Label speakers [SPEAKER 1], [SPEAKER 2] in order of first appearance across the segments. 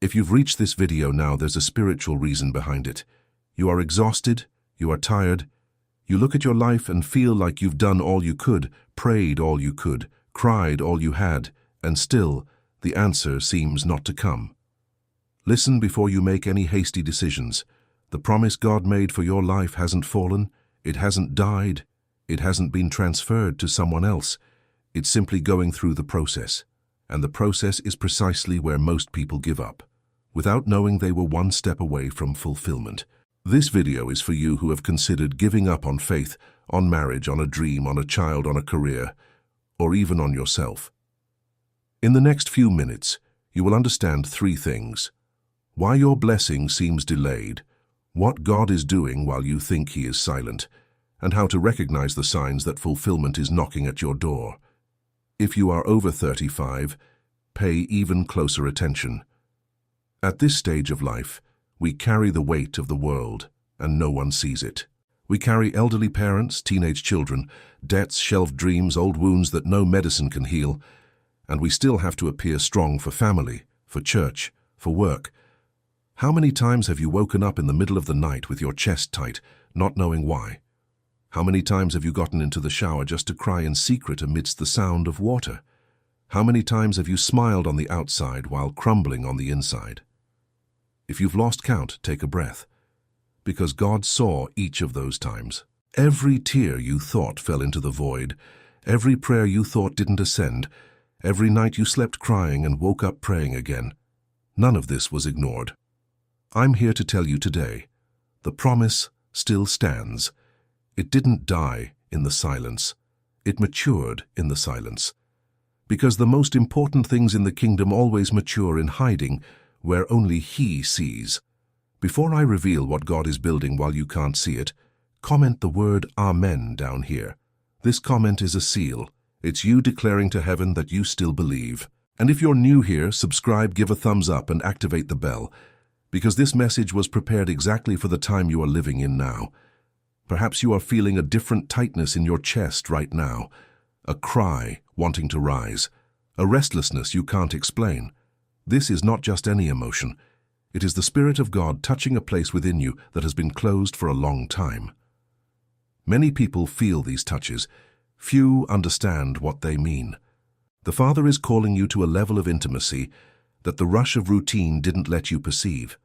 [SPEAKER 1] If you've reached this video now, there's a spiritual reason behind it. You are exhausted, you are tired, you look at your life and feel like you've done all you could, prayed all you could, cried all you had, and still, the answer seems not to come. Listen before you make any hasty decisions. The promise God made for your life hasn't fallen, it hasn't died, it hasn't been transferred to someone else. It's simply going through the process. And the process is precisely where most people give up, without knowing they were one step away from fulfillment. This video is for you who have considered giving up on faith, on marriage, on a dream, on a child, on a career, or even on yourself. In the next few minutes, you will understand three things: why your blessing seems delayed, what God is doing while you think He is silent, and how to recognize the signs that fulfillment is knocking at your door. If you are over 35, pay even closer attention. At this stage of life, we carry the weight of the world, and no one sees it. We carry elderly parents, teenage children, debts, shelved dreams, old wounds that no medicine can heal, and we still have to appear strong for family, for church, for work. How many times have you woken up in the middle of the night with your chest tight, not knowing why? How many times have you gotten into the shower just to cry in secret amidst the sound of water? How many times have you smiled on the outside while crumbling on the inside? If you've lost count, take a breath, because God saw each of those times. Every tear you thought fell into the void, every prayer you thought didn't ascend, every night you slept crying and woke up praying again. None of this was ignored. I'm here to tell you today, the promise still stands. It didn't die in the silence. It matured in the silence. Because the most important things in the kingdom always mature in hiding, where only He sees. Before I reveal what God is building while you can't see it, comment the word Amen down here. This comment is a seal. It's you declaring to heaven that you still believe. And if you're new here, subscribe, give a thumbs up, and activate the bell, because this message was prepared exactly for the time you are living in now. Perhaps you are feeling a different tightness in your chest right now, a cry wanting to rise, a restlessness you can't explain. This is not just any emotion. It is the Spirit of God touching a place within you that has been closed for a long time. Many people feel these touches. Few understand what they mean. The Father is calling you to a level of intimacy that the rush of routine didn't let you perceive.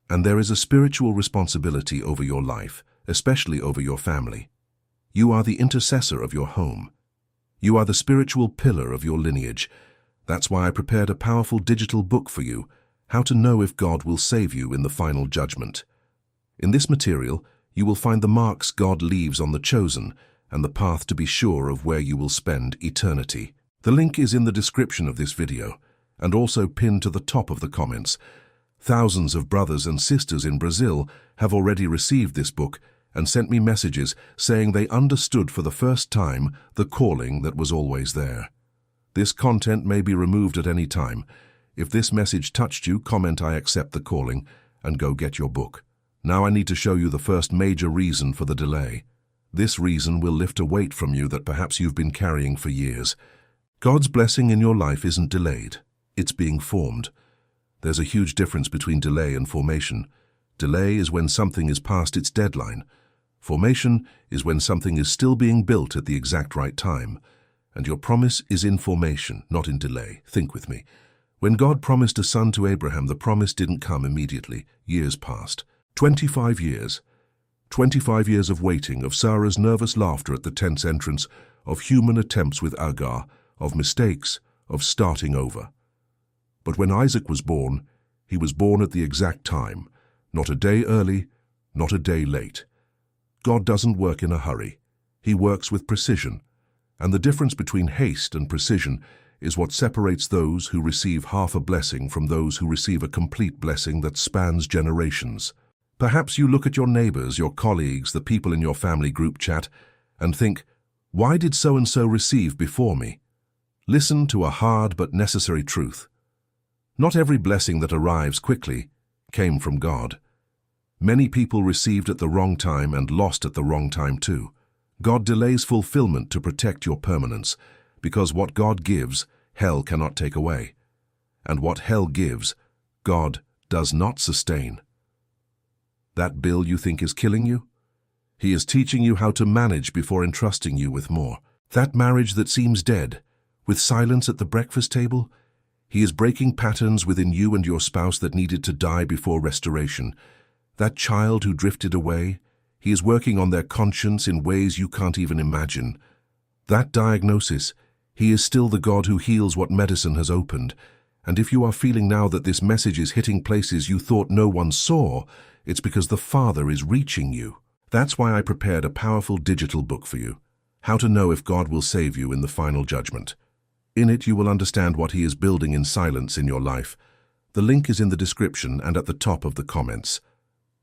[SPEAKER 1] And there is a spiritual responsibility over your life, especially over your family. You are the intercessor of your home. You are the spiritual pillar of your lineage. That's why I prepared a powerful digital book for you, How to Know If God Will Save You in the Final Judgment. In this material, you will find the marks God leaves on the chosen and the path to be sure of where you will spend eternity. The link is in the description of this video and also pinned to the top of the comments. Thousands of brothers and sisters in Brazil have already received this book and sent me messages saying they understood for the first time the calling that was always there. This content may be removed at any time. If this message touched you, comment I accept the calling and go get your book. Now I need to show you the first major reason for the delay. This reason will lift a weight from you that perhaps you've been carrying for years. God's blessing in your life isn't delayed. It's being formed. There's a huge difference between delay and formation. Delay is when something is past its deadline. Formation is when something is still being built at the exact right time. And your promise is in formation, not in delay. Think with me. When God promised a son to Abraham, the promise didn't come immediately. Years passed. 25 years. 25 years of waiting, of Sarah's nervous laughter at the tent's entrance, of human attempts with Agar, of mistakes, of starting over. But when Isaac was born, he was born at the exact time, not a day early, not a day late. God doesn't work in a hurry. He works with precision. And the difference between haste and precision is what separates those who receive half a blessing from those who receive a complete blessing that spans generations. Perhaps you look at your neighbors, your colleagues, the people in your family group chat, and think, why did so-and-so receive before me? Listen to a hard but necessary truth. Not every blessing that arrives quickly came from God. Many people received at the wrong time and lost at the wrong time too. God delays fulfillment to protect your permanence, because what God gives, hell cannot take away. And what hell gives, God does not sustain. That bill you think is killing you? He is teaching you how to manage before entrusting you with more. That marriage that seems dead, with silence at the breakfast table, he is breaking patterns within you and your spouse that needed to die before restoration. That child who drifted away, he is working on their conscience in ways you can't even imagine. That diagnosis, he is still the God who heals what medicine has opened. And if you are feeling now that this message is hitting places you thought no one saw, it's because the Father is reaching you. That's why I prepared a powerful digital book for you, How to Know If God Will Save You in the Final Judgment. In it, you will understand what He is building in silence in your life. The link is in the description and at the top of the comments.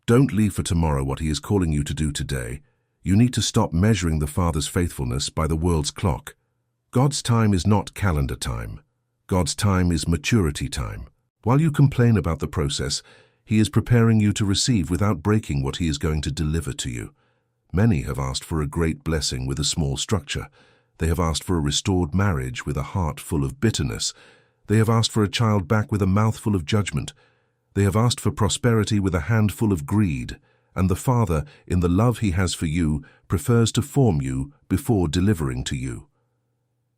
[SPEAKER 1] Don't leave for tomorrow what He is calling you to do today. You need to stop measuring the Father's faithfulness by the world's clock. God's time is not calendar time. God's time is maturity time. While you complain about the process, He is preparing you to receive without breaking what He is going to deliver to you. Many have asked for a great blessing with a small structure. They have asked for a restored marriage with a heart full of bitterness. They have asked for a child back with a mouthful of judgment. They have asked for prosperity with a handful of greed. And the Father, in the love He has for you, prefers to form you before delivering to you.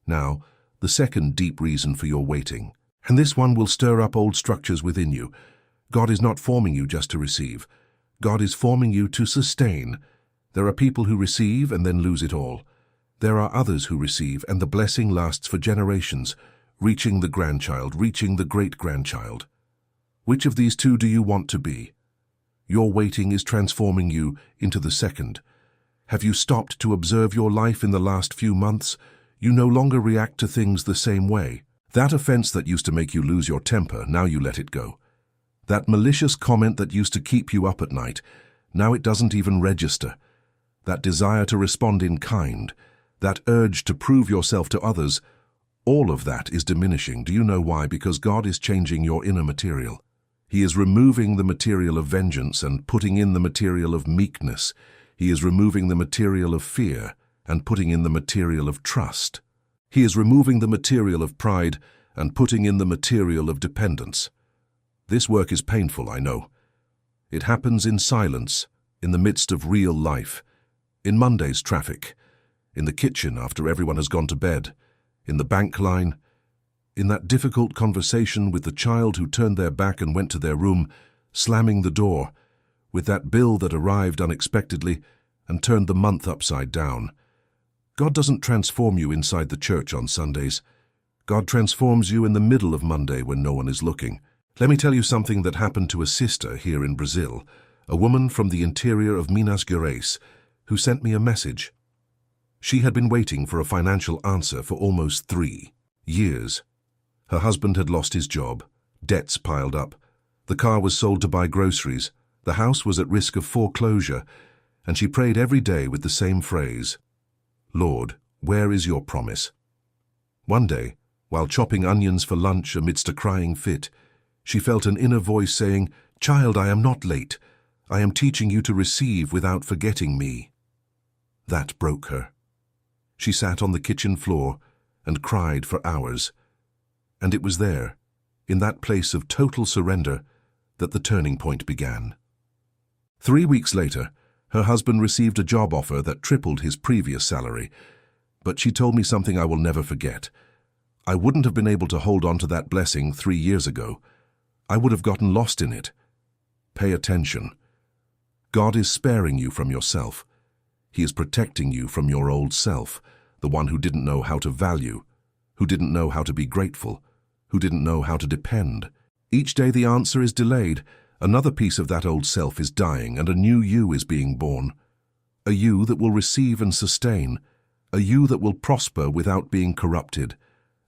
[SPEAKER 1] Now, the second deep reason for your waiting, and this one will stir up old structures within you. God is not forming you just to receive. God is forming you to sustain. There are people who receive and then lose it all. There are others who receive, and the blessing lasts for generations, reaching the grandchild, reaching the great-grandchild. Which of these two do you want to be? Your waiting is transforming you into the second. Have you stopped to observe your life in the last few months? You no longer react to things the same way. That offense that used to make you lose your temper, now you let it go. That malicious comment that used to keep you up at night, now it doesn't even register. That desire to respond in kind, that urge to prove yourself to others, all of that is diminishing. Do you know why? Because God is changing your inner material. He is removing the material of vengeance and putting in the material of meekness. He is removing the material of fear and putting in the material of trust. He is removing the material of pride and putting in the material of dependence. This work is painful, I know. It happens in silence, in the midst of real life, in Monday's traffic, in the kitchen after everyone has gone to bed, in the bank line, in that difficult conversation with the child who turned their back and went to their room, slamming the door, with that bill that arrived unexpectedly and turned the month upside down. God doesn't transform you inside the church on Sundays. God transforms you in the middle of Monday when no one is looking. Let me tell you something that happened to a sister here in Brazil, a woman from the interior of Minas Gerais, who sent me a message. She had been waiting for a financial answer for almost 3 years. Her husband had lost his job, debts piled up, the car was sold to buy groceries, the house was at risk of foreclosure, and she prayed every day with the same phrase, "Lord, where is your promise?" One day, while chopping onions for lunch amidst a crying fit, she felt an inner voice saying, "Child, I am not late. I am teaching you to receive without forgetting me." That broke her. She sat on the kitchen floor and cried for hours. And it was there, in that place of total surrender, that the turning point began. 3 weeks later, her husband received a job offer that tripled his previous salary. But she told me something I will never forget. I wouldn't have been able to hold on to that blessing 3 years ago. I would have gotten lost in it. Pay attention. God is sparing you from yourself. He is protecting you from your old self, the one who didn't know how to value, who didn't know how to be grateful, who didn't know how to depend. Each day the answer is delayed. Another piece of that old self is dying and a new you is being born. A you that will receive and sustain. A you that will prosper without being corrupted.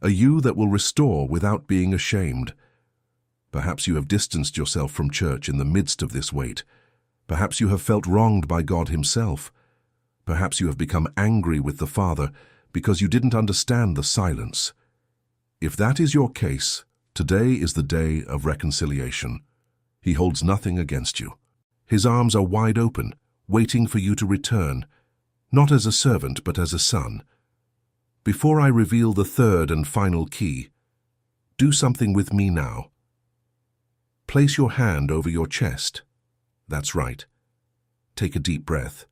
[SPEAKER 1] A you that will restore without being ashamed. Perhaps you have distanced yourself from church in the midst of this wait. Perhaps you have felt wronged by God Himself. Perhaps you have become angry with the Father because you didn't understand the silence. If that is your case, today is the day of reconciliation. He holds nothing against you. His arms are wide open, waiting for you to return, not as a servant but as a son. Before I reveal the third and final key, do something with me now. Place your hand over your chest. That's right. Take a deep breath.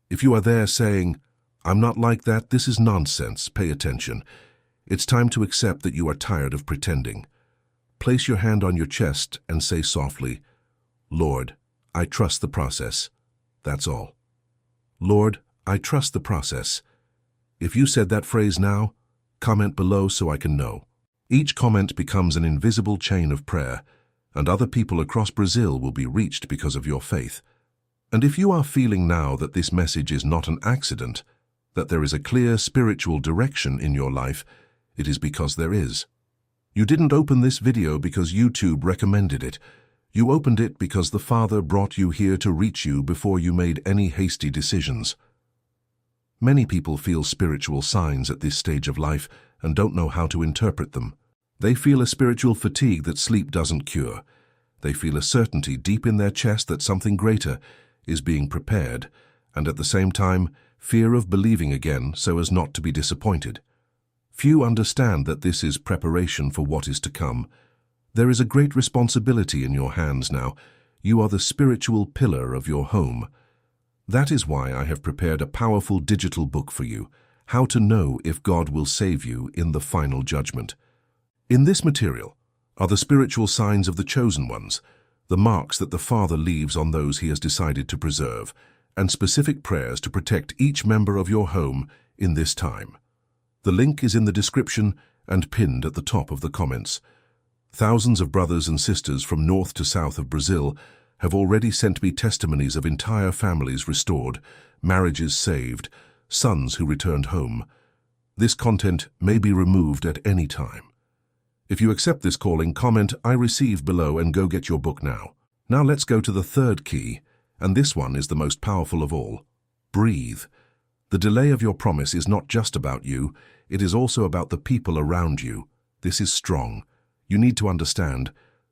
[SPEAKER 1] If you are there saying, "I'm not like that, this is nonsense," pay attention. It's time to accept that you are tired of pretending. Place your hand on your chest and say softly, "Lord, I trust the process." That's all. Lord, I trust the process. If you said that phrase now, comment below so I can know. Each comment becomes an invisible chain of prayer, and other people across Brazil will be reached because of your faith. And if you are feeling now that this message is not an accident, that there is a clear spiritual direction in your life, it is because there is. You didn't open this video because YouTube recommended it. You opened it because the Father brought you here to reach you before you made any hasty decisions. Many people feel spiritual signs at this stage of life and don't know how to interpret them. They feel a spiritual fatigue that sleep doesn't cure. They feel a certainty deep in their chest that something greater is being prepared, and at the same time, fear of believing again so as not to be disappointed. Few understand that this is preparation for what is to come. There is a great responsibility in your hands now. You are the spiritual pillar of your home. That is why I have prepared a powerful digital book for you, How to Know If God Will Save You in the Final Judgment. In this material are the spiritual signs of the chosen ones, the marks that the Father leaves on those he has decided to preserve, and specific prayers to protect each member of your home in this time. The link is in the description and pinned at the top of the comments. Thousands of brothers and sisters from north to south of Brazil have already sent me testimonies of entire families restored, marriages saved, sons who returned home. This content may be removed at any time. If you accept this calling, comment "I receive" below and go get your book now. Now let's go to the third key, and this one is the most powerful of all. Breathe. The delay of your promise is not just about you, it is also about the people around you. This is strong. You need to understand,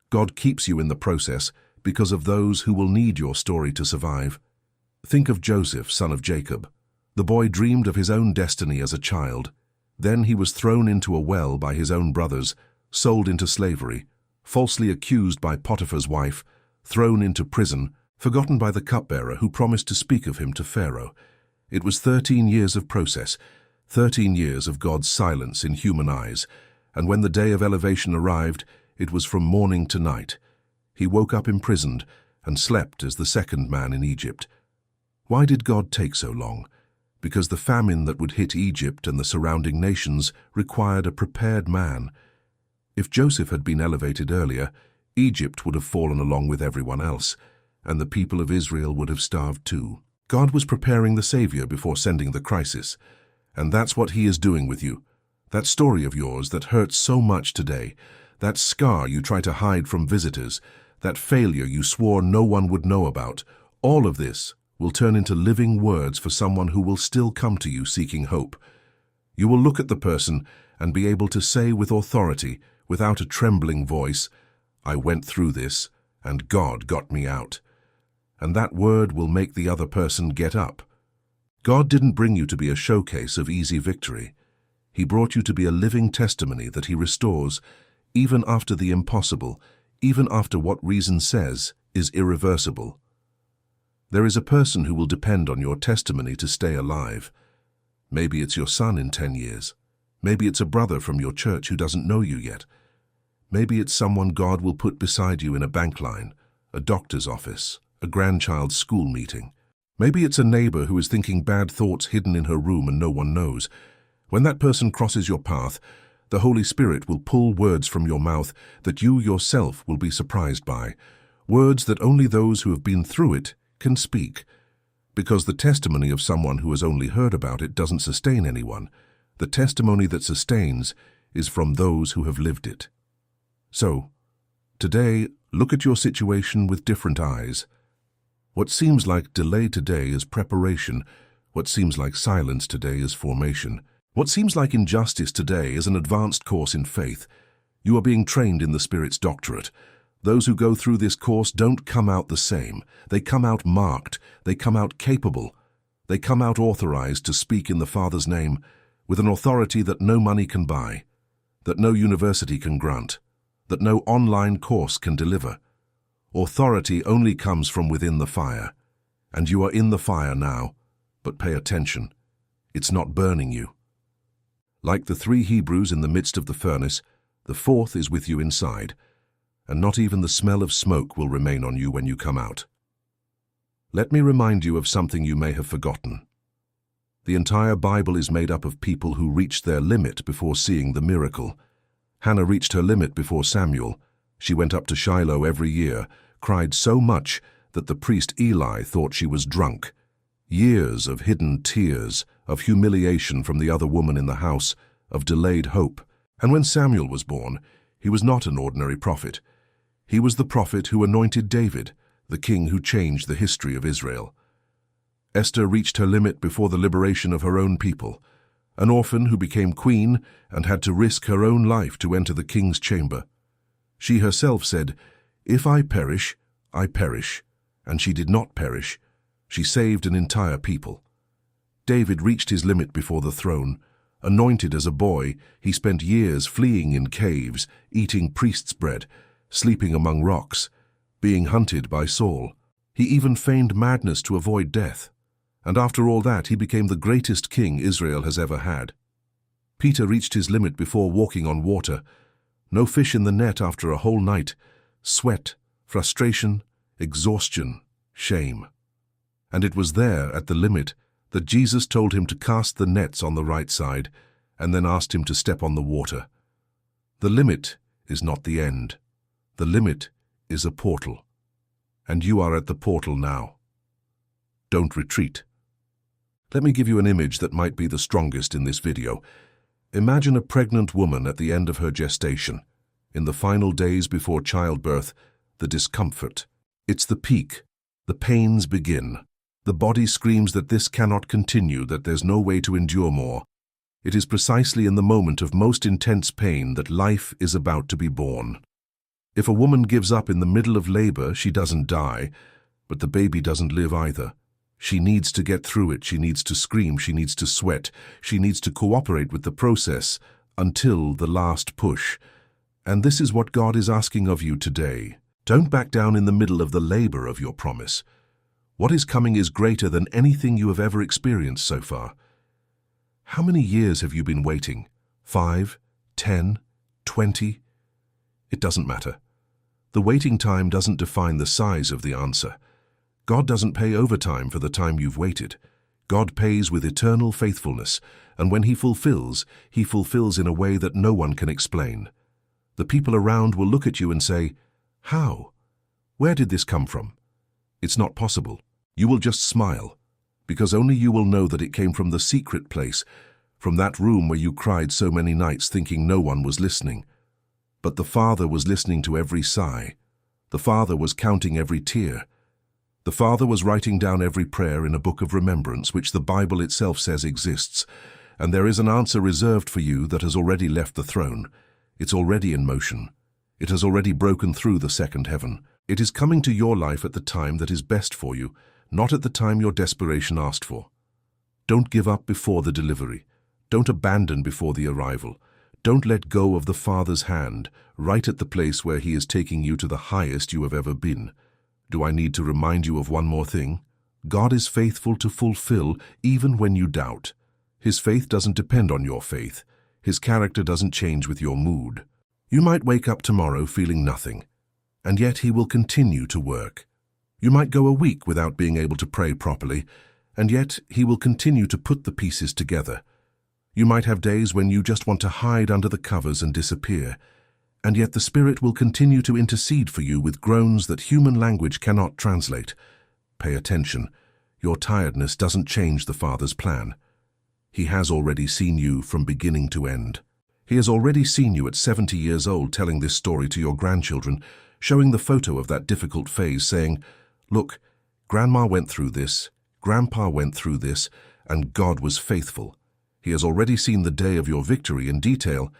[SPEAKER 1] God keeps you in the process because of those who will need your story to survive. Think of Joseph, son of Jacob. The boy dreamed of his own destiny as a child. Then he was thrown into a well by his own brothers, sold into slavery, falsely accused by Potiphar's wife, thrown into prison, forgotten by the cupbearer who promised to speak of him to Pharaoh. It was 13 years of process, 13 years of God's silence in human eyes, and when the day of elevation arrived, it was from morning to night. He woke up imprisoned and slept as the second man in Egypt. Why did God take so long? Because the famine that would hit Egypt and the surrounding nations required a prepared man. If Joseph had been elevated earlier, Egypt would have fallen along with everyone else, and the people of Israel would have starved too. God was preparing the Savior before sending the crisis, and that's what He is doing with you. That story of yours that hurts so much today, that scar you try to hide from visitors, that failure you swore no one would know about, all of this will turn into living words for someone who will still come to you seeking hope. You will look at the person and be able to say with authority, without a trembling voice, "I went through this, and God got me out." And that word will make the other person get up. God didn't bring you to be a showcase of easy victory. He brought you to be a living testimony that He restores, even after the impossible, even after what reason says is irreversible. There is a person who will depend on your testimony to stay alive. Maybe it's your son in 10 years. Maybe it's a brother from your church who doesn't know you yet. Maybe it's someone God will put beside you in a bank line, a doctor's office, a grandchild's school meeting. Maybe it's a neighbor who is thinking bad thoughts hidden in her room and no one knows. When that person crosses your path, the Holy Spirit will pull words from your mouth that you yourself will be surprised by, words that only those who have been through it can speak. Because the testimony of someone who has only heard about it doesn't sustain anyone. The testimony that sustains is from those who have lived it. So, today, look at your situation with different eyes. What seems like delay today is preparation. What seems like silence today is formation. What seems like injustice today is an advanced course in faith. You are being trained in the Spirit's doctorate. Those who go through this course don't come out the same. They come out marked. They come out capable. They come out authorized to speak in the Father's name, with an authority that no money can buy, that no university can grant, that no online course can deliver. Authority only comes from within the fire, and you are in the fire now, but pay attention. It's not burning you. Like the 3 Hebrews in the midst of the furnace, the 4th is with you inside, and not even the smell of smoke will remain on you when you come out. Let me remind you of something you may have forgotten. The entire Bible is made up of people who reached their limit before seeing the miracle. Hannah reached her limit before Samuel. She went up to Shiloh every year, cried so much that the priest Eli thought she was drunk. Years of hidden tears, of humiliation from the other woman in the house, of delayed hope. And when Samuel was born, he was not an ordinary prophet. He was the prophet who anointed David, the king who changed the history of Israel. Esther reached her limit before the liberation of her own people, an orphan who became queen and had to risk her own life to enter the king's chamber. She herself said, "If I perish, I perish," and she did not perish. She saved an entire people. David reached his limit before the throne. Anointed as a boy, he spent years fleeing in caves, eating priest's bread, sleeping among rocks, being hunted by Saul. He even feigned madness to avoid death. And after all that, he became the greatest king Israel has ever had. Peter reached his limit before walking on water. No fish in the net after a whole night. Sweat, frustration, exhaustion, shame. And it was there, at the limit, that Jesus told him to cast the nets on the right side, and then asked him to step on the water. The limit is not the end. The limit is a portal. And you are at the portal now. Don't retreat. Let me give you an image that might be the strongest in this video. Imagine a pregnant woman at the end of her gestation. In the final days before childbirth, the discomfort. It's the peak. The pains begin. The body screams that this cannot continue, that there's no way to endure more. It is precisely in the moment of most intense pain that life is about to be born. If a woman gives up in the middle of labor, she doesn't die, but the baby doesn't live either. She needs to get through it, she needs to scream, she needs to sweat, she needs to cooperate with the process until the last push. And this is what God is asking of you today. Don't back down in the middle of the labor of your promise. What is coming is greater than anything you have ever experienced so far. How many years have you been waiting? 5, 10, 20? It doesn't matter. The waiting time doesn't define the size of the answer. God doesn't pay overtime for the time you've waited. God pays with eternal faithfulness, and when He fulfills in a way that no one can explain. The people around will look at you and say, "How? Where did this come from?" It's not possible. You will just smile, because only you will know that it came from the secret place, from that room where you cried so many nights thinking no one was listening. But the Father was listening to every sigh. The Father was counting every tear. The Father was writing down every prayer in a book of remembrance, which the Bible itself says exists, and there is an answer reserved for you that has already left the throne. It's already in motion. It has already broken through the second heaven. It is coming to your life at the time that is best for you, not at the time your desperation asked for. Don't give up before the delivery. Don't abandon before the arrival. Don't let go of the Father's hand, right at the place where He is taking you to the highest you have ever been. Do I need to remind you of one more thing? God is faithful to fulfill even when you doubt. His faith doesn't depend on your faith. His character doesn't change with your mood. You might wake up tomorrow feeling nothing, and yet He will continue to work. You might go a week without being able to pray properly, and yet He will continue to put the pieces together. You might have days when you just want to hide under the covers and disappear, and yet the Spirit will continue to intercede for you with groans that human language cannot translate. Pay attention. Your tiredness doesn't change the Father's plan. He has already seen you from beginning to end. He has already seen you at 70 years old telling this story to your grandchildren, showing the photo of that difficult phase, saying, "Look, Grandma went through this, Grandpa went through this, and God was faithful." He has already seen the day of your victory in detail.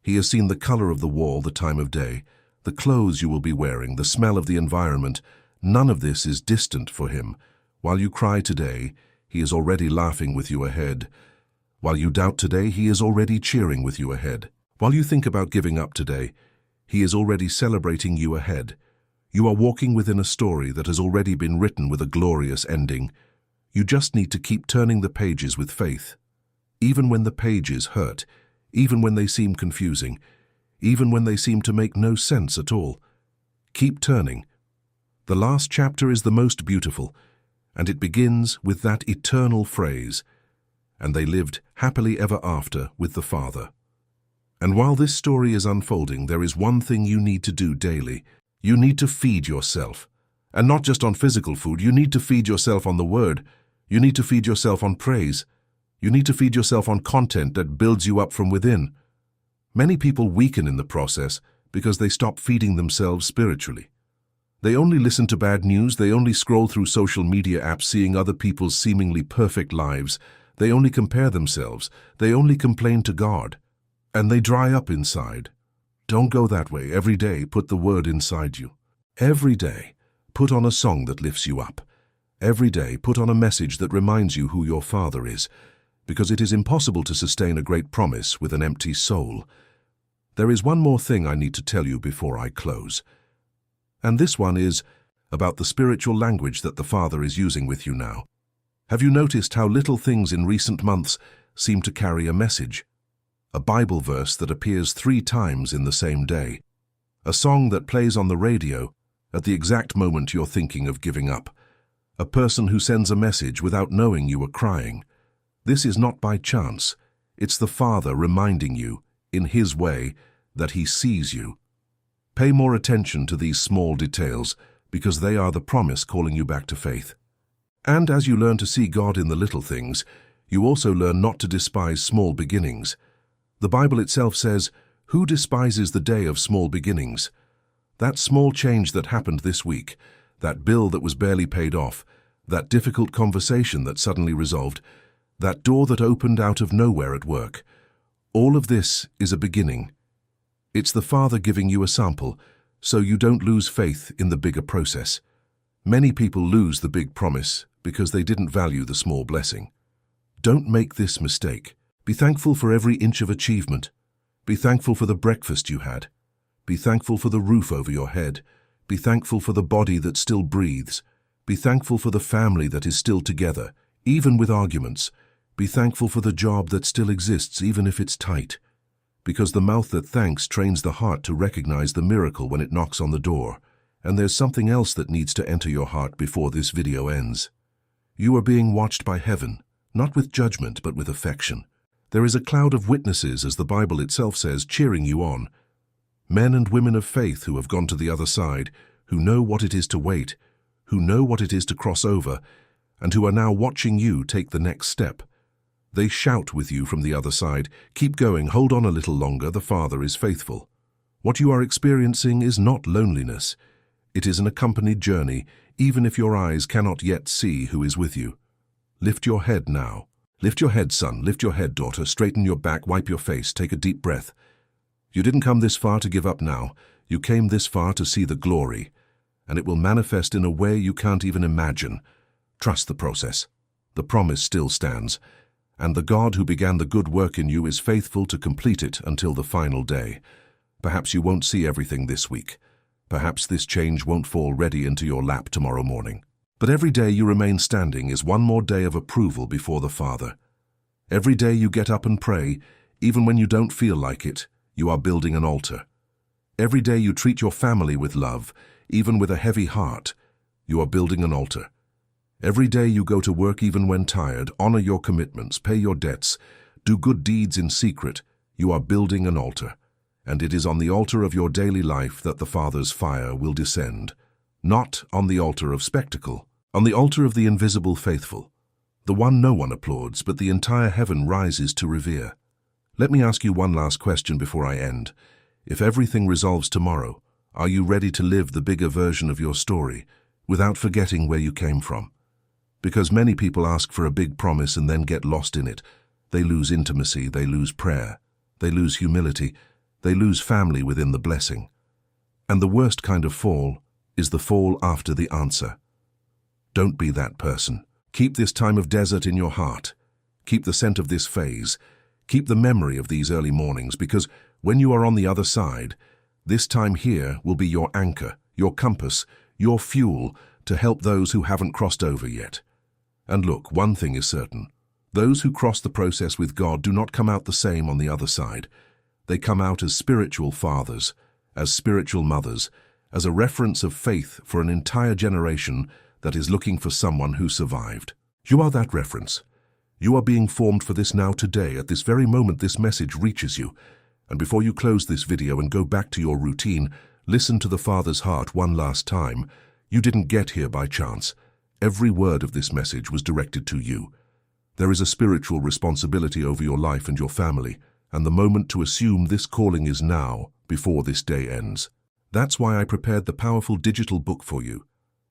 [SPEAKER 1] He has seen the color of the wall, the time of day, the clothes you will be wearing, the smell of the environment. None of this is distant for Him. While you cry today, He is already laughing with you ahead. While you doubt today, He is already cheering with you ahead. While you think about giving up today, He is already celebrating you ahead. You are walking within a story that has already been written with a glorious ending. You just need to keep turning the pages with faith. Even when the pages hurt, even when they seem confusing, even when they seem to make no sense at all. Keep turning. The last chapter is the most beautiful, and it begins with that eternal phrase, "And they lived happily ever after with the Father." And while this story is unfolding, there is one thing you need to do daily. You need to feed yourself. And not just on physical food, you need to feed yourself on the Word. You need to feed yourself on praise. You need to feed yourself on content that builds you up from within. Many people weaken in the process because they stop feeding themselves spiritually. They only listen to bad news, they only scroll through social media apps seeing other people's seemingly perfect lives, they only compare themselves, they only complain to God, and they dry up inside. Don't go that way. Every day, put the Word inside you. Every day, put on a song that lifts you up. Every day, put on a message that reminds you who your Father is, because it is impossible to sustain a great promise with an empty soul. There is one more thing I need to tell you before I close. And this one is about the spiritual language that the Father is using with you now. Have you noticed how little things in recent months seem to carry a message? A Bible verse that appears 3 times in the same day. A song that plays on the radio at the exact moment you're thinking of giving up. A person who sends a message without knowing you are crying. This is not by chance. It's the Father reminding you, in His way, that He sees you. Pay more attention to these small details, because they are the promise calling you back to faith. And as you learn to see God in the little things, you also learn not to despise small beginnings. The Bible itself says, "Who despises the day of small beginnings?" That small change that happened this week, that bill that was barely paid off, that difficult conversation that suddenly resolved, that door that opened out of nowhere at work, all of this is a beginning. It's the Father giving you a sample, so you don't lose faith in the bigger process. Many people lose the big promise because they didn't value the small blessing. Don't make this mistake. Be thankful for every inch of achievement. Be thankful for the breakfast you had. Be thankful for the roof over your head. Be thankful for the body that still breathes. Be thankful for the family that is still together, even with arguments. Be thankful for the job that still exists, even if it's tight. Because the mouth that thanks trains the heart to recognize the miracle when it knocks on the door. And there's something else that needs to enter your heart before this video ends. You are being watched by heaven, not with judgment, but with affection. There is a cloud of witnesses, as the Bible itself says, cheering you on. Men and women of faith who have gone to the other side, who know what it is to wait, who know what it is to cross over, and who are now watching you take the next step. They shout with you from the other side, "Keep going, hold on a little longer, the Father is faithful." What you are experiencing is not loneliness. It is an accompanied journey, even if your eyes cannot yet see who is with you. Lift your head now. Lift your head, son. Lift your head, daughter. Straighten your back. Wipe your face. Take a deep breath. You didn't come this far to give up now. You came this far to see the glory, and it will manifest in a way you can't even imagine. Trust the process. The promise still stands, and the God who began the good work in you is faithful to complete it until the final day. Perhaps you won't see everything this week. Perhaps this change won't fall ready into your lap tomorrow morning. But every day you remain standing is one more day of approval before the Father. Every day you get up and pray, even when you don't feel like it, you are building an altar. Every day you treat your family with love, even with a heavy heart, you are building an altar. Every day you go to work even when tired, honor your commitments, pay your debts, do good deeds in secret, you are building an altar. And it is on the altar of your daily life that the Father's fire will descend. Not on the altar of spectacle, on the altar of the invisible faithful, the one no one applauds, but the entire heaven rises to revere. Let me ask you one last question before I end. If everything resolves tomorrow, are you ready to live the bigger version of your story without forgetting where you came from? Because many people ask for a big promise and then get lost in it. They lose intimacy, they lose prayer, they lose humility, they lose family within the blessing. And the worst kind of fall is the fall after the answer. Don't be that person. Keep this time of desert in your heart. Keep the scent of this phase. Keep the memory of these early mornings, because when you are on the other side, This time here will be your anchor, your compass, your fuel to help those who haven't crossed over yet. And look, one thing is certain. Those who cross the process with God do not come out the same on the other side. They come out as spiritual fathers, as spiritual mothers, as a reference of faith for an entire generation that is looking for someone who survived. You are that reference. You are being formed for this now today, at this very moment this message reaches you. And before you close this video and go back to your routine, listen to the Father's heart one last time. You didn't get here by chance. Every word of this message was directed to you. There is a spiritual responsibility over your life and your family, and the moment to assume this calling is now, before this day ends. That's why I prepared the powerful digital book for you,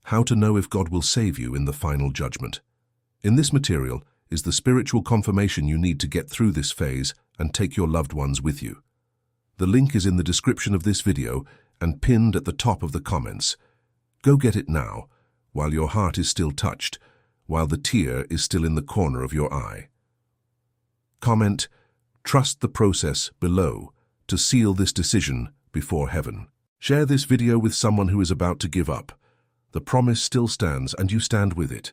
[SPEAKER 1] How to Know If God Will Save You in the Final Judgment. In this material is the spiritual confirmation you need to get through this phase and take your loved ones with you. The link is in the description of this video and pinned at the top of the comments. Go get it now, while your heart is still touched, while the tear is still in the corner of your eye. Comment, "Trust the process" below to seal this decision before heaven. Share this video with someone who is about to give up. The promise still stands and you stand with it.